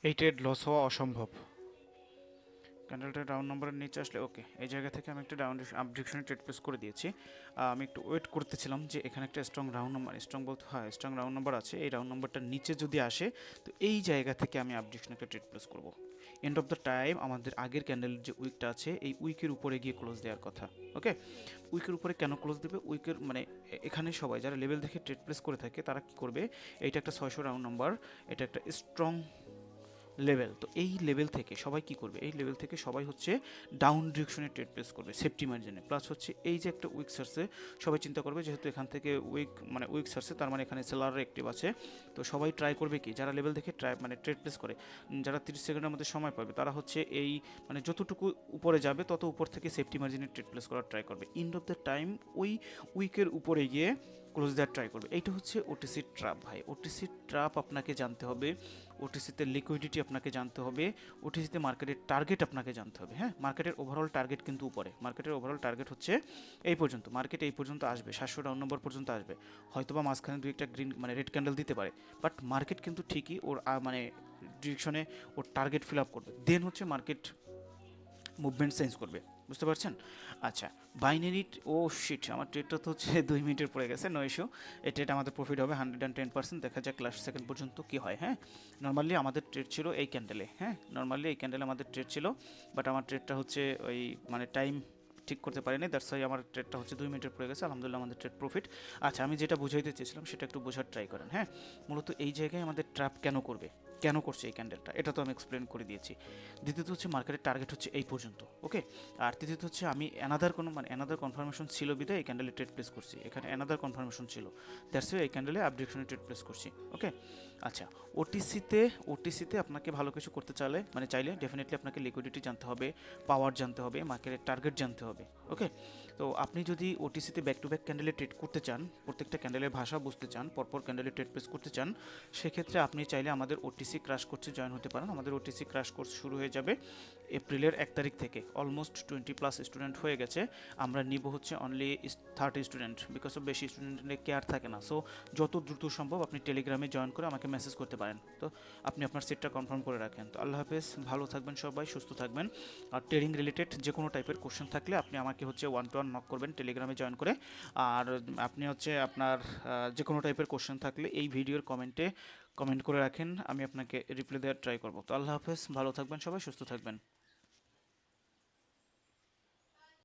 এই trade loss হওয়া অসম্ভব। ক্যান্ডেলটা ডাউন নম্বরের নিচে আসলে ওকে, এই জায়গা থেকে আমি একটা ডাউন আপ ডিরেকশনে ট্রেড প্লেস করে দিয়েছি। আমি একটু ওয়েট করতেছিলাম যে এখানে একটা স্ট্রং রাউন্ড নাম্বার, স্ট্রং বলতে হয় স্ট্রং রাউন্ড নাম্বার আছে, এই রাউন্ড নাম্বারটার নিচে যদি আসে তো এই জায়গা থেকে আমি আপ ডিরেকশনে একটা ট্রেড প্লেস করব। এন্ড অফ দ্য টাইম আমাদের আগের ক্যান্ডেলের যে উইকটা আছে এই উইকের উপরে গিয়ে ক্লোজ দেওয়ার কথা। ওকে, উইকের উপরে কেন ক্লোজ দেবে? উইকের মানে এখানে সবাই যারা লেভেল দেখে ট্রেড প্লেস করে থাকে তারা কি করবে, এইটা একটা 600 রাউন্ড নাম্বার, এটা একটা স্ট্রং লেভেল, তো এই লেভেল থেকে সবাই কি করবে, এই লেভেল থেকে সবাই হচ্ছে ডাউন ডিরেকশনে ট্রেড প্লেস করবে সেফটি মার্জিনে। প্লাস হচ্ছে এই যে একটা উইক সার্সে সবাই চিন্তা করবে যেহেতু এখান থেকে উইক সার্সে তার মানে এখানে সেলার অ্যাক্টিভ আছে, তো সবাই ট্রাই করবে কি, যারা লেভেল দেখে ট্রেড প্লেস করে, যারা 30 সেকেন্ডের মধ্যে সময় পাবে তারা হচ্ছে এই মানে যতটুকু উপরে যাবে তত উপর থেকে সেফটি মার্জিনে ট্রেড প্লেস করার ট্রাই করবে। এন্ড অফ দ্য টাইম ওই উইকের উপরে গিয়ে ক্লোজ দেওয়ার ট্রাই করবে। এইটা হচ্ছে ওটিসি ট্র্যাপ ভাই। ওটিসি ট্র্যাপ আপনাকে জানতে হবে, ওটিসিতে লিকুইডিটি আপনাকে জানতে হবে, ওটিসিতে মার্কেটের টার্গেট আপনাকে জানতে হবে। হ্যাঁ, মার্কেটের ওভারঅল টার্গেট কিন্তু উপরে, মার্কেটের ওভারঅল টার্গেট হচ্ছে এই পর্যন্ত, মার্কেট এই পর্যন্ত আসবে, 700 ডাউন নম্বর পর্যন্ত আসবে, হয়তোবা মাঝখানে দুই একটা গ্রিন মানে রেড ক্যান্ডেল দিতে পারে, বাট মার্কেট কিন্তু ঠিকই ওর মানে ডিরেকশনে ওর টার্গেট ফিল আপ করবে, দেন হচ্ছে মার্কেট মুভমেন্ট চেঞ্জ করবে। বুঝতে পারছেন? আচ্ছা, বাইনারি ও শিট, আমার ট্রেডটা তো হচ্ছে 2 মিনিটের পড়ে গেছে, নো ইস্যু। এই ট্রেড আমাদের প্রফিট হবে 110%, দেখা যাক লাস্ট সেকেন্ড পর্যন্ত কী হয়। হ্যাঁ, নর্মালি আমাদের ট্রেড ছিল এই ক্যান্ডেলে, হ্যাঁ নর্মালি এই ক্যান্ডেলে আমাদের ট্রেড ছিল, বাট আমার ট্রেডটা হচ্ছে ওই মানে টাইম ঠিক করতে পারিনি, দ্যাটস ওয়াই আমার ট্রেডটা হচ্ছে 2 মিনিটের পড়ে গেছে। আলহামদুলিল্লাহ আমাদের ট্রেড প্রফিট। আচ্ছা, আমি যেটা বুঝাইতে চেয়েছিলাম সেটা একটু বোঝার ট্রাই করেন। হ্যাঁ, মূলত এই জায়গায় আমাদের ট্র্যাপ কেন করবে, কেন করছে এই ক্যান্ডেলটা, এটা তো আমি এক্সপ্লেন করে দিয়েছি। দ্বিতীয়ত হচ্ছে মার্কেটের টার্গেট হচ্ছে এই পর্যন্ত, ওকে। আর তৃতীয়ত হচ্ছে আমি অ্যানাদার কনফার্মেশন ছিল বিধায় এই ক্যান্ডেলে ট্রেড প্লেস করছি, এখানে অ্যানাদার কনফার্মেশন ছিল, দ্যাটস ওয়াই এই ক্যান্ডেলে আপ ডিরেকশনে ট্রেড প্লেস করছি। ওকে, আচ্ছা, ওটিসিতে আপনাকে ভালো কিছু করতে চাইলে ডেফিনেটলি আপনাকে লিকুইডিটি জানতে হবে, পাওয়ার জানতে হবে, মার্কেটের টার্গেট জানতে হবে। ওকে, তো আপনি যদি ওটিসিতে ব্যাক টু ব্যাক ক্যান্ডেলে ট্রেড করতে চান, প্রত্যেকটা ক্যান্ডেলের ভাষা বুঝতে চান, পরপর ক্যান্ডেলে ট্রেড প্লেস করতে চান, সেক্ষেত্রে আপনি চাইলে আমাদের ওটিসি ক্রাশ কোর্সে জয়েন হতে পারেন। আমাদের ওটিসি ক্রাশ কোর্স শুরু হয়ে যাবে এপ্রিলের 1 তারিখ থেকে। অলমোস্ট 20+ স্টুডেন্ট হয়ে গেছে। আমরা নিব হচ্ছে অনলি 30 স্টুডেন্ট, বিকজ অফ বেশি স্টুডেন্টের কেয়ার থাকে না। সো যত দ্রুত সম্ভব আপনি টেলিগ্রামে জয়েন করে আমাকে মেসেজ করতে পারেন, তো আপনি আপনার সিটটা কনফার্ম করে রাখেন। তো আল্লাহ হাফেজ, ভালো থাকবেন সবাই, সুস্থ থাকবেন। আর ট্রেডিং রিলেটেড যে কোনো টাইপের কোশ্চেন থাকলে আপনি আমাকে হচ্ছে 1-to-1 নক করবেন টেলিগ্রামে জয়েন করে। আর আপনি হচ্ছে আপনার যে কোনো টাইপের কোশ্চেন থাকলে এই ভিডিওর কমেন্টে কমেন্ট করে রাখেন, আমি আপনাকে রিপ্লাই দেওয়ার ট্রাই করবো। তো আল্লাহ হাফেজ, ভালো থাকবেন সবাই, সুস্থ থাকবেন।